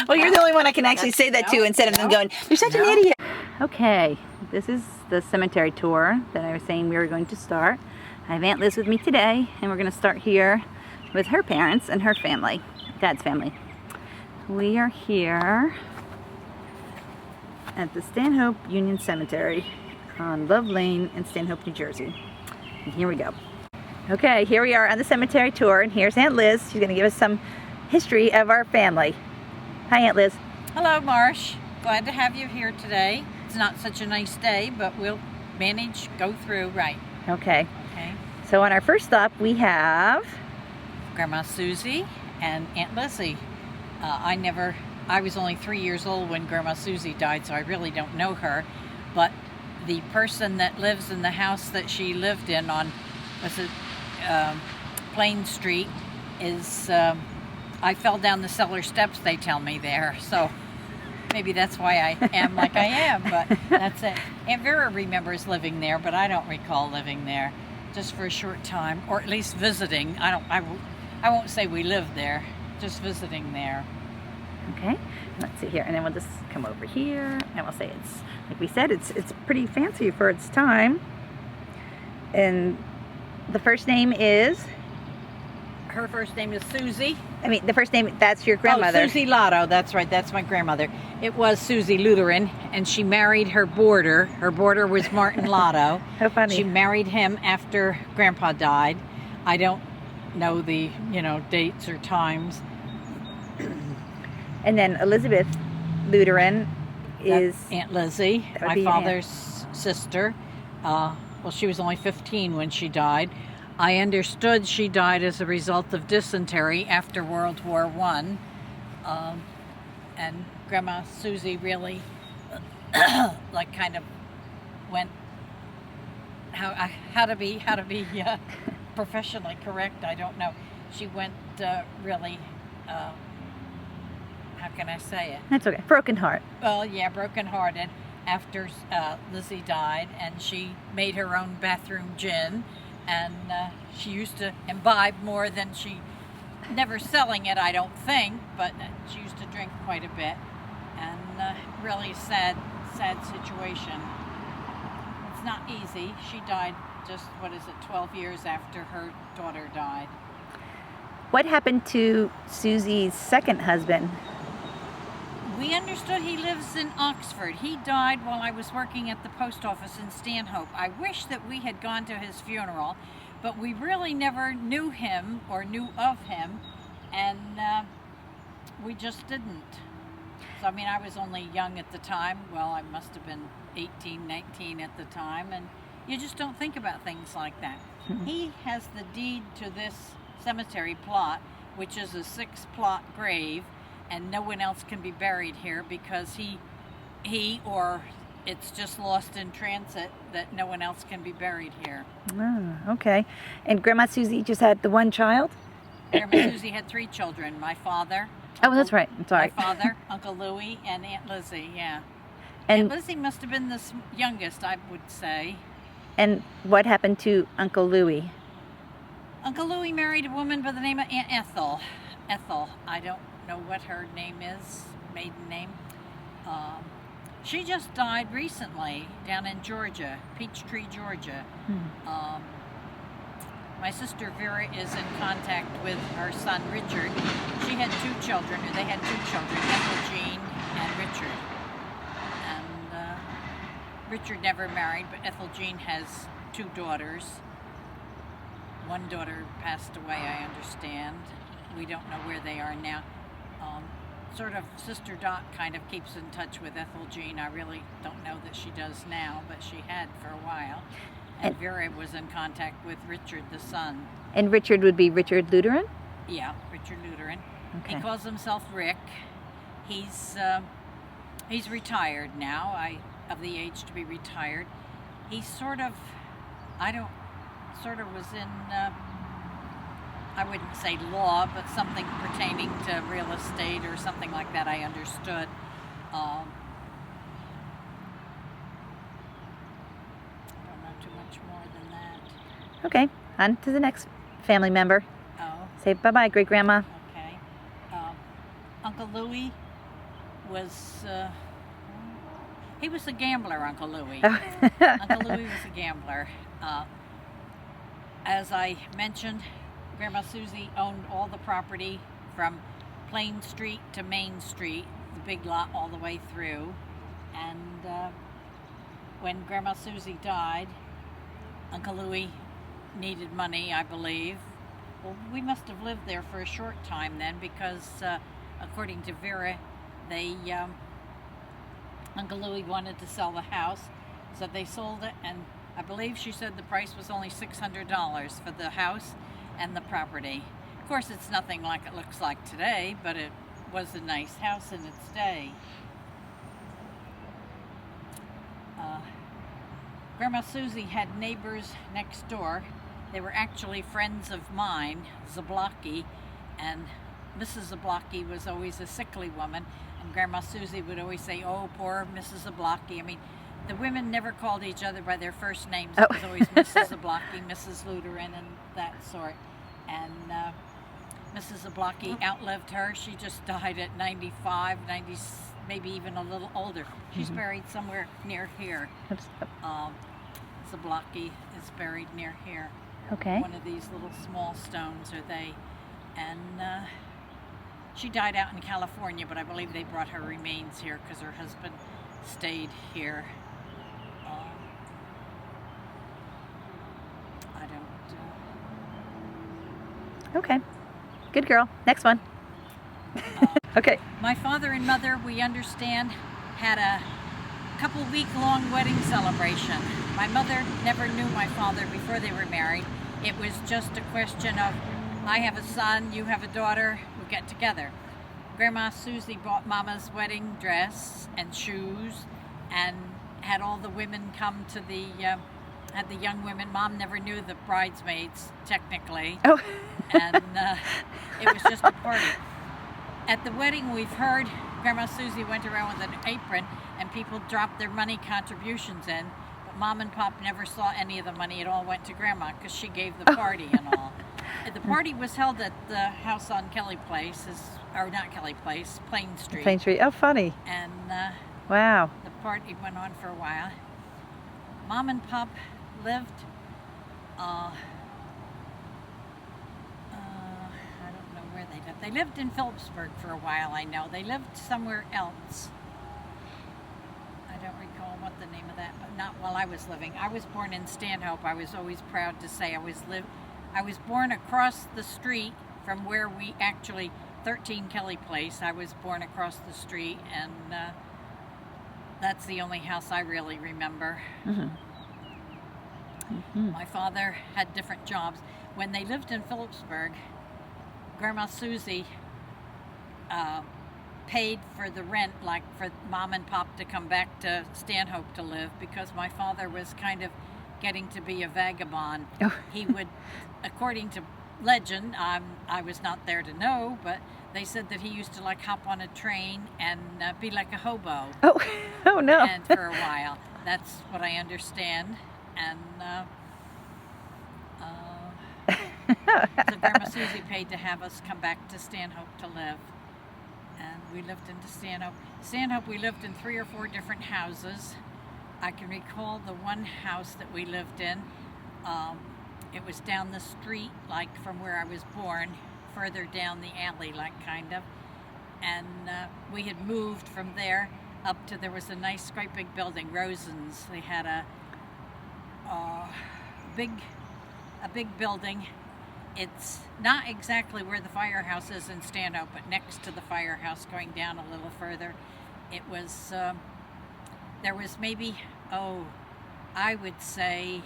Well, you're the only one I can actually say that to instead of them going, "You're such an idiot." Okay, this is the cemetery tour that I was saying we were going to start. I have Aunt Liz with me today, and we're going to start here with her parents and her family, Dad's family. We are here at the Stanhope Union Cemetery on Love Lane in Stanhope, New Jersey. And here we go. Okay, here we are on the cemetery tour, and here's Aunt Liz. She's going to give us some history of our family. Hi, Aunt Liz. Hello, Marsh. Glad to have you here today. It's not such a nice day, but we'll manage, go through right. Okay. Okay. So on our first stop, we have Grandma Susie and Aunt Lizzie. I was only 3 years old when Grandma Susie died, so I really don't know her. But the person that lives in the house that she lived in on, Plain Street is, I fell down the cellar steps, they tell me there. So maybe that's why I am like I am, but that's it. Aunt Vera remembers living there, but I don't recall living there, just for a short time, or at least visiting. I won't say we lived there, just visiting there. Okay, let's see here, and then we'll just come over here, and we'll say it's, like we said, it's pretty fancy for its time. And the first name is? Her first name is Susie. I mean, the first name, that's your grandmother. Oh, Susie Lotto, that's right, that's my grandmother. It was Susie Lutheran, and she married her boarder. Her boarder was Martin Lotto. How funny. She married him after Grandpa died. I don't know the, dates or times. And then Elizabeth Lutheran is Aunt Lizzie, my father's sister. Well, she was only 15 when she died. I understood she died as a result of dysentery after World War I. And Grandma Susie really, kind of went how to be professionally correct. I don't know. She went really. How can I say it? That's okay. Broken heart. Well, yeah, broken-hearted after Lizzie died, and she made her own bathroom gin, and she used to imbibe more than she, never selling it, I don't think, but she used to drink quite a bit, and really sad situation. It's not easy. She died just, 12 years after her daughter died. What happened to Susie's second husband? We understood he lives in Oxford. He died while I was working at the post office in Stanhope. I wish that we had gone to his funeral, but we really never knew him or knew of him, and we just didn't. So, I was only young at the time. Well, I must have been 18, 19 at the time, and you just don't think about things like that. He has the deed to this cemetery plot, which is a 6-plot grave, and no one else can be buried here because he or it's just lost in transit that no one else can be buried here. Oh, okay. And Grandma Susie just had the one child? Grandma Susie had 3 children. My father. Oh, that's right. I'm sorry. My father, Uncle Louie, and Aunt Lizzie, yeah. And Aunt Lizzie must have been the youngest, I would say. And what happened to Uncle Louie? Uncle Louie married a woman by the name of Aunt Ethel. Ethel, I don't know what her name is, maiden name. She just died recently down in Georgia, Peachtree, Georgia. My sister Vera is in contact with her son Richard. She had 2 children, or they had 2 children, Ethel Jean and Richard. And Richard never married, but Ethel Jean has 2 daughters. One daughter passed away, I understand. We don't know where they are now. Sort of Sister Dot kind of keeps in touch with Ethel Jean. I really don't know that she does now, but she had for a while. And Vera was in contact with Richard, the son. And Richard would be Richard Lutheran? Yeah, Richard Lutheran. Okay. He calls himself Rick. He's retired now, of the age to be retired. He's sort of was in, I wouldn't say law, but something pertaining to real estate or something like that, I understood. I don't know too much more than that. Okay, on to the next family member. Oh, Say bye-bye, great-grandma. okay. Uncle Louie was, he was a gambler, Uncle Louie. Oh. Uncle Louie was a gambler. As I mentioned, Grandma Susie owned all the property from Plain Street to Main Street, the big lot all the way through. And when Grandma Susie died, Uncle Louie needed money, I believe. Well, we must have lived there for a short time then, because according to Vera, Uncle Louie wanted to sell the house, so they sold it, and I believe she said the price was only $600 for the house and the property. Of course, it's nothing like it looks like today, but it was a nice house in its day. Grandma Susie had neighbors next door. They were actually friends of mine, Zablocki, and Mrs. Zablocki was always a sickly woman, and Grandma Susie would always say, "Oh, poor Mrs. Zablocki." I mean, the women never called each other by their first names. It was always Mrs. Zablocki, Mrs. Luderin, and that sort. And Mrs. Zablocki outlived her. She just died at 95, 90, maybe even a little older. She's buried somewhere near here. Zablocki is buried near here. Okay. One of these little small stones are they. And she died out in California, but I believe they brought her remains here because her husband stayed here. I don't... Okay. Good girl. Next one. Okay. My father and mother, we understand, had a couple-week-long wedding celebration. My mother never knew my father before they were married. It was just a question of, I have a son, you have a daughter, we'll get together. Grandma Susie bought Mama's wedding dress and shoes and had all the women come to had the young women. Mom never knew the bridesmaids, technically. Oh. And it was just a party. At the wedding, we've heard Grandma Susie went around with an apron and people dropped their money contributions in, but Mom and Pop never saw any of the money. It all went to Grandma because she gave the party and all. The party was held at the house on Kelly Place, or not Kelly Place, Plain Street. Plain Street. Oh, funny. And Wow. the party went on for a while. Mom and Pop lived, I don't know where they lived. They lived in Phillipsburg for a while, I know. They lived somewhere else. I don't recall what the name of that, but not while I was living. I was born in Stanhope. I was always proud to say I was born across the street from where we actually, 13 Kelly Place. I was born across the street, and that's the only house I really remember. My father had different jobs. When they lived in Phillipsburg, Grandma Susie paid for the rent, like for Mom and Pop to come back to Stanhope to live, because my father was kind of getting to be a vagabond. Oh. He would, according to legend, I was not there to know, but they said that he used to like hop on a train and be like a hobo. Oh, oh no. And for a while. That's what I understand. And so Grandma Susie paid to have us come back to Stanhope to live. And we lived into Stanhope. Stanhope, we lived in 3 or 4 different houses. I can recall the one house that we lived in. It was down the street, like from where I was born, further down the alley, like kind of. And we had moved from there up to, there was a nice, great big building, Rosen's. They had a big building. It's not exactly where the firehouse is in Stanhope, but next to the firehouse, going down a little further. It was, there was maybe, I would say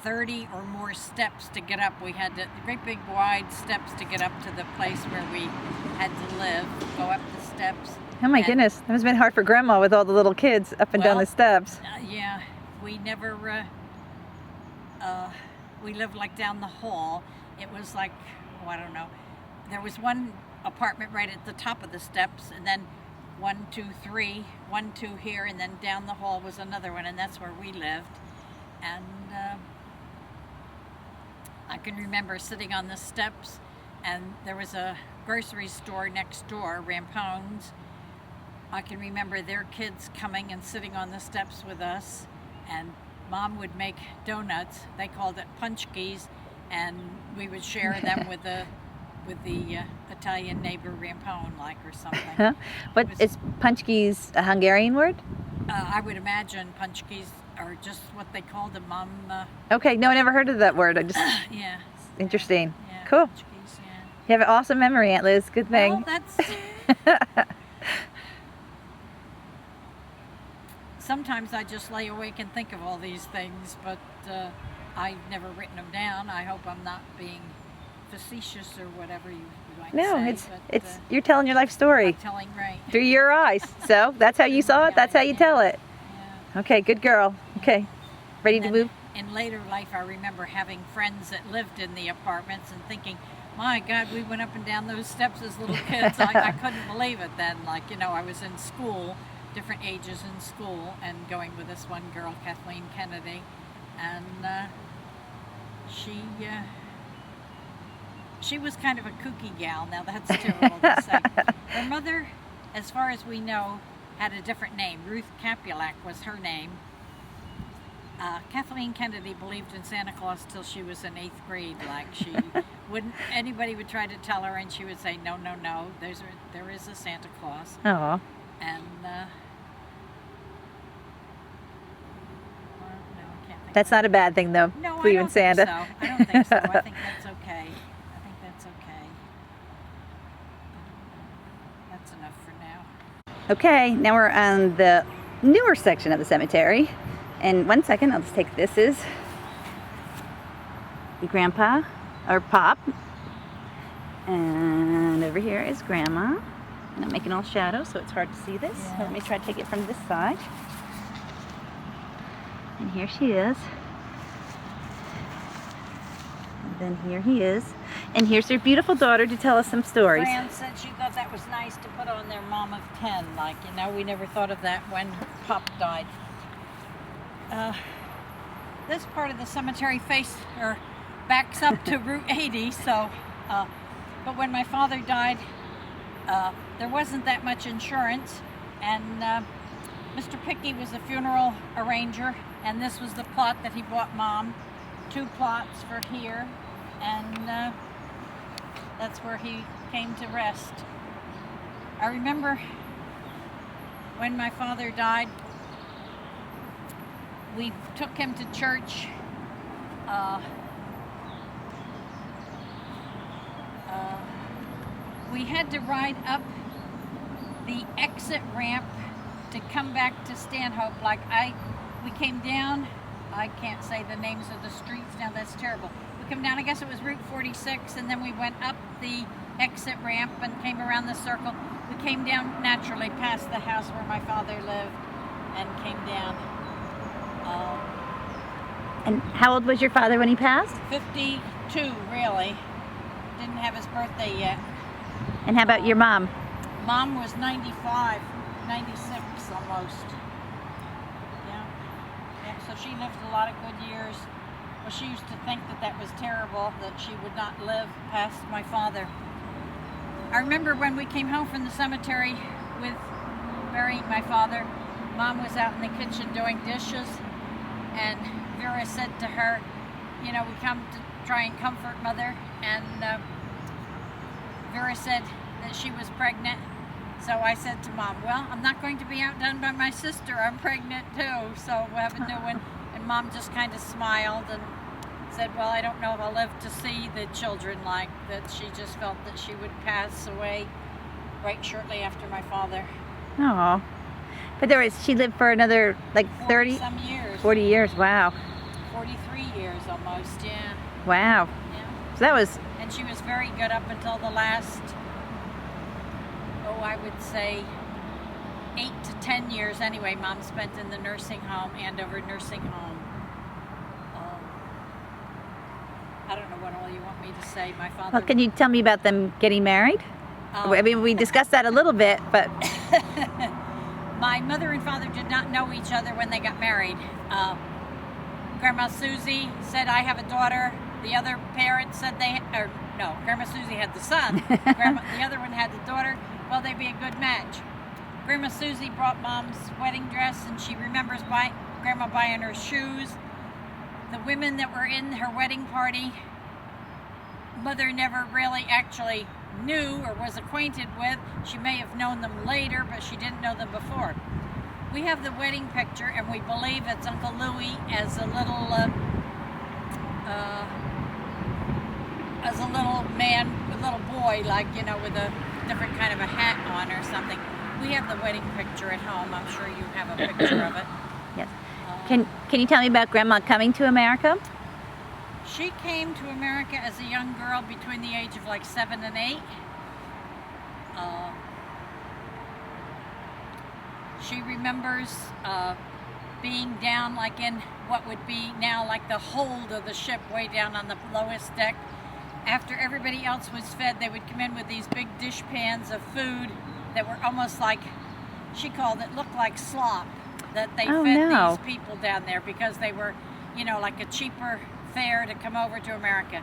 30 or more steps to get up. We had great big wide steps to get up to the place where we had to live, go up the steps. Oh my goodness, that must have been hard for Grandma with all the little kids up and down the steps. Yeah, we never, we lived like down the hall. It was like, I don't know, there was one apartment right at the top of the steps, and then 1, 2, 3, 1, 2 here, and then down the hall was another one, and that's where we lived. And I can remember sitting on the steps, and there was a grocery store next door, Rampone's, I can remember their kids coming and sitting on the steps with us, and Mom would make donuts. They called it punchkis, and we would share them with the Italian neighbor Rampone, like, or something. What is punchkis a Hungarian word? I would imagine punchkis are just what they called them. Mom. Okay, no, I never heard of that word. I just Yeah. interesting. Yeah, Cool. punchkis, yeah. You have an awesome memory, Aunt Liz. Good thing. Well, that's. Sometimes I just lay awake and think of all these things, but I've never written them down. I hope I'm not being facetious or whatever you might No, say. it's you're telling your life story I'm telling right. through your eyes. So that's how you saw it. That's how you tell it. Yeah. Okay, good girl. Okay, ready And to then move? in later life, I remember having friends that lived in the apartments and thinking, my God, we went up and down those steps as little kids. I couldn't believe it then. Like, you know, I was in school, different ages in school, and going with this one girl, Kathleen Kennedy, and she was kind of a kooky gal. Now that's terrible to say. Her mother, as far as we know, had a different name. Ruth Capulac was her name. Kathleen Kennedy believed in Santa Claus till she was in 8th grade. Like, she wouldn't, anybody would try to tell her, and she would say, no, no, no, there is a Santa Claus. Oh, And well, no, I can't think. that's not a bad thing though. No, I believe don't in Santa. think so. I don't think so. I think that's okay. I think that's okay. That's enough for now. Okay, now we're on the newer section of the cemetery. And 1 second, I'll just take this is your grandpa or pop. And over here is grandma. And I'm making all shadows so it's hard to see this. So let me try to take it from this side. And here she is. And then here he is. And here's their beautiful daughter to tell us some stories. Fran said she thought that was nice to put on their mom of 10. Like, you know, we never thought of that when Pop died. This part of the cemetery backs up to Route 80, so, but when my father died, there wasn't that much insurance, and Mr. Pickey was a funeral arranger, and this was the plot that he bought Mom, 2 plots for here, and that's where he came to rest. I remember when my father died, we took him to church. We had to ride up the exit ramp to come back to Stanhope. We came down, I can't say the names of the streets now, that's terrible. We come down, I guess it was Route 46, and then we went up the exit ramp and came around the circle. We came down naturally past the house where my father lived and came down. And how old was your father when he passed? 52, really. Didn't have his birthday yet. And how about your mom? Mom was 95, 96 almost. Yeah. So she lived a lot of good years. Well, she used to think that that was terrible, that she would not live past my father. I remember when we came home from the cemetery with burying my father, Mom was out in the kitchen doing dishes, and Vera said to her, you know, we come to try and comfort Mother, and Vera said that she was pregnant. So I said to Mom, well, I'm not going to be outdone by my sister. I'm pregnant too, so we'll have a new one. And Mom just kind of smiled and said, well, I don't know if I'll live to see the children, like that. She just felt that she would pass away right shortly after my father. Oh, but she lived for another like 30 some years. 40 years. Wow. 43 years almost, yeah. Wow. Yeah. So that was, And she was very good up until the last, I would say 8 to 10 years anyway. Mom spent in the nursing home, Andover Nursing Home. I don't know what all you want me to say. My father. well, can you tell me about them getting married? I mean, we discussed that a little bit, but My mother and father did not know each other when they got married. Grandma Susie said, I have a daughter. The other parents said Grandma Susie had the son. The other one had the daughter. Well, they'd be a good match. Grandma Susie brought Mom's wedding dress, and she remembers Grandma buying her shoes. The women that were in her wedding party, Mother never really actually knew or was acquainted with. She may have known them later, but she didn't know them before. We have the wedding picture, and we believe it's Uncle Louie as a little man, a little boy, like, you know, with a different kind of a hat on or something. We have the wedding picture at home. I'm sure you have a picture of it. Yes. Can you tell me about Grandma coming to America? She came to America as a young girl between the age of like 7 and 8. She remembers being down like in what would be now like the hold of the ship, way down on the lowest deck. After everybody else was fed, they would come in with these big dish pans of food that were almost like, she called it, looked like slop, that they fed these people down there because they were, you know, like a cheaper fare to come over to America.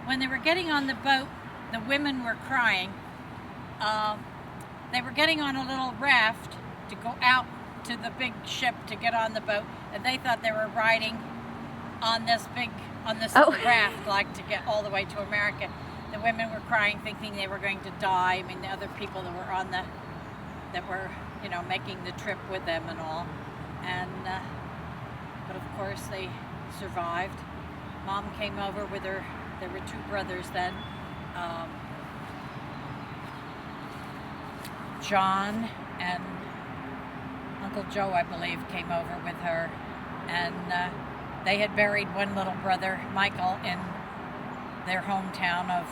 When they were getting on the boat, the women were crying. They were getting on a little raft to go out to the big ship to get on the boat, and they thought they were riding on this raft, like to get all the way to America. The women were crying, thinking they were going to die. I mean, the other people that were you know, making the trip with them and all. And but of course they survived. Mom came over with her. There were 2 brothers then. John and Uncle Joe, I believe, came over with her, and they had buried one little brother, Michael, in their hometown of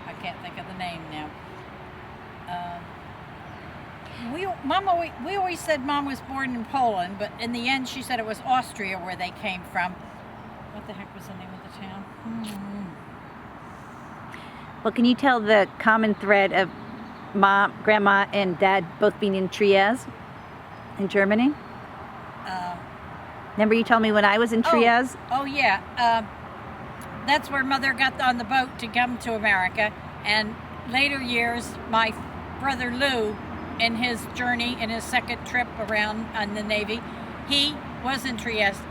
I can't think of the name now. We always said Mom was born in Poland, but in the end she said it was Austria where they came from. What the heck was the name of the town? Well, can you tell the common thread of Mom, Grandma, and Dad both being in Trieste in Germany? Remember you told me when I was in Trieste? Oh yeah. That's where Mother got on the boat to come to America. And later years, my brother Lou, in his journey, in his second trip around on the Navy, he was in Trieste.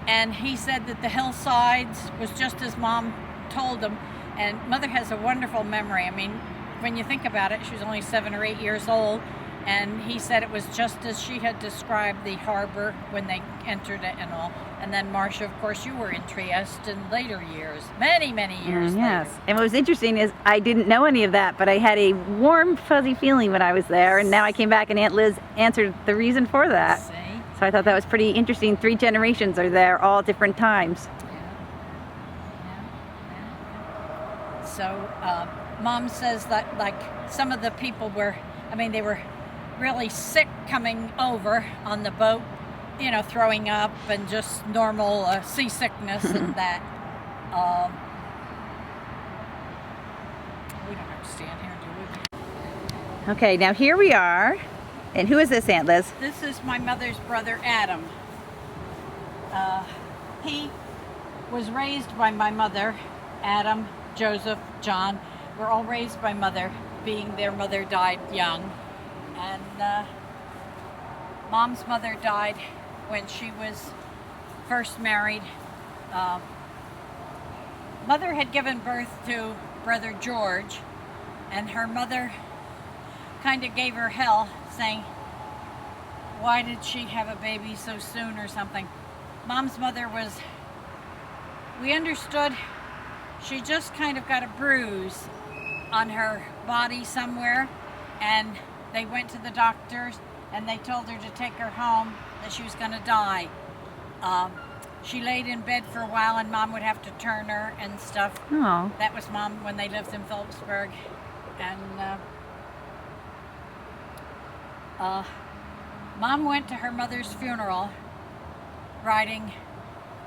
And he said that the hillsides was just as Mom told him. And Mother has a wonderful memory. I mean, when you think about it, she was only 7 or 8 years old. And he said it was just as she had described the harbor when they entered it and all. And then, Marcia, of course, you were in Trieste in later years, many, many years yes. later. And what was interesting is I didn't know any of that, but I had a warm, fuzzy feeling when I was there. And now I came back and Aunt Liz answered the reason for that. See? So I thought that was pretty interesting. 3 generations are there, all different times. Yeah. So, Mom says that, like, some of the people were, I mean, they were really sick coming over on the boat, you know, throwing up and just normal seasickness and that. We don't have to stand here, do we? Okay, now here we are. And who is this, Aunt Liz? This is my mother's brother, Adam. He was raised by my mother. Adam, Joseph, John were all raised by Mother, being their mother died young. And Mom's mother died when she was first married. Mother had given birth to brother George, and her mother kind of gave her hell, saying, why did she have a baby so soon or something. Mom's mother was, we understood, she just kind of got a bruise on her body somewhere, and they went to the doctors and they told her to take her home, that she was going to die. She laid in bed for a while and Mom would have to turn her and stuff. Oh. That was Mom when they lived in Phillipsburg. And Mom went to her mother's funeral riding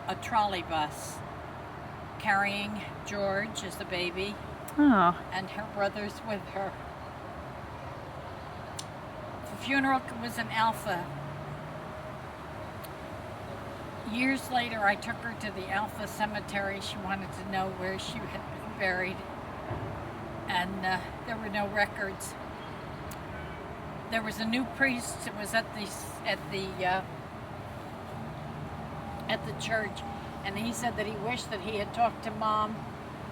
a trolley bus, carrying George as the baby, and her brothers with her. The funeral was in Alpha. years later, I took her to the Alpha Cemetery. She wanted to know where she had been buried, and there were no records. There was a new priest that was at the church, and he said that he wished that he had talked to Mom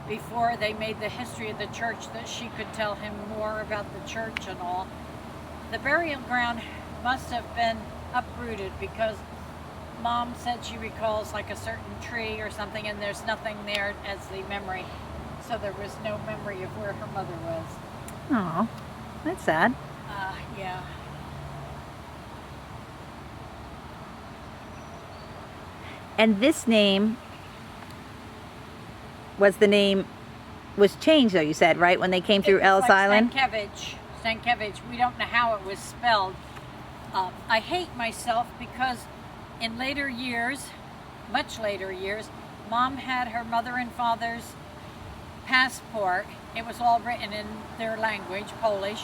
before they made the history of the church, that she could tell him more about the church and all. The burial ground must have been uprooted because Mom said she recalls like a certain tree or something, and there's nothing there as the memory. So there was no memory of where her mother was. Oh, that's sad. Yeah. And this name was changed, though, you said, right? When they came through Ellis Island? Stankiewicz. We don't know how it was spelled. I hate myself because in later years, much later years, Mom had her mother and father's passport. It was all written in their language, Polish,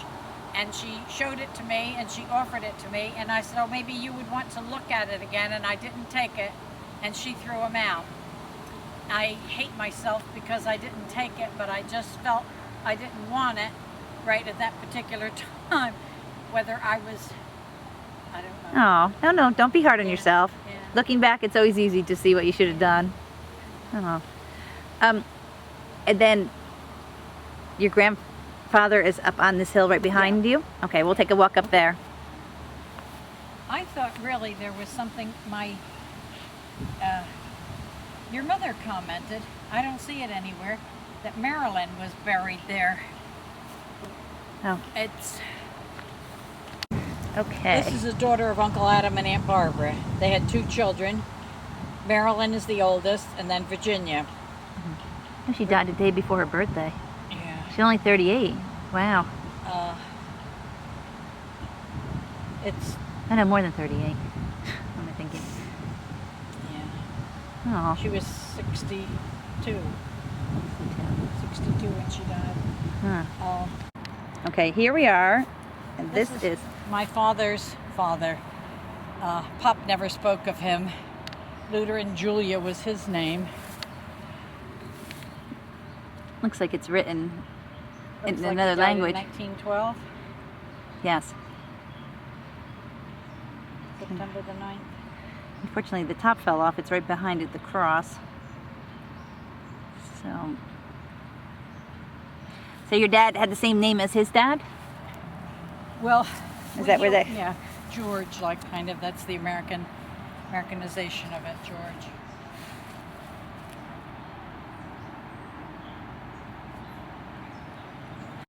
and she showed it to me and she offered it to me, and I said, oh, maybe you would want to look at it again, and I didn't take it, and she threw them out. I hate myself because I didn't take it, but I just felt I didn't want it right at that particular time. Whether I was, I don't know. Oh, no, don't be hard on yourself. Yeah. Looking back, it's always easy to see what you should have done. Oh. And then your grandfather is up on this hill right behind you? Okay, we'll take a walk up there. I thought really there was something your mother commented, I don't see it anywhere, that Marilyn was buried there. Oh, It's okay. This is the daughter of Uncle Adam and Aunt Barbara. They had 2 children. Marilyn is the oldest, and then Virginia. Oh, she died the day before her birthday. Yeah. She's only 38. Wow. It's I know, more than 38. What am I thinking? yeah. Oh. She was 62. 62 when she died. Huh. Okay, here we are, and this is my father's father. Pop never spoke of him. Lutheran Julia was his name. looks like it's written in Looks like another he died in language. 1912, Yes. September the 9th. Unfortunately, the top fell off. It's right behind it, the cross. So your dad had the same name as his dad? Well, Is that where they? Yeah, George, like kind of. That's the Americanization of it, George.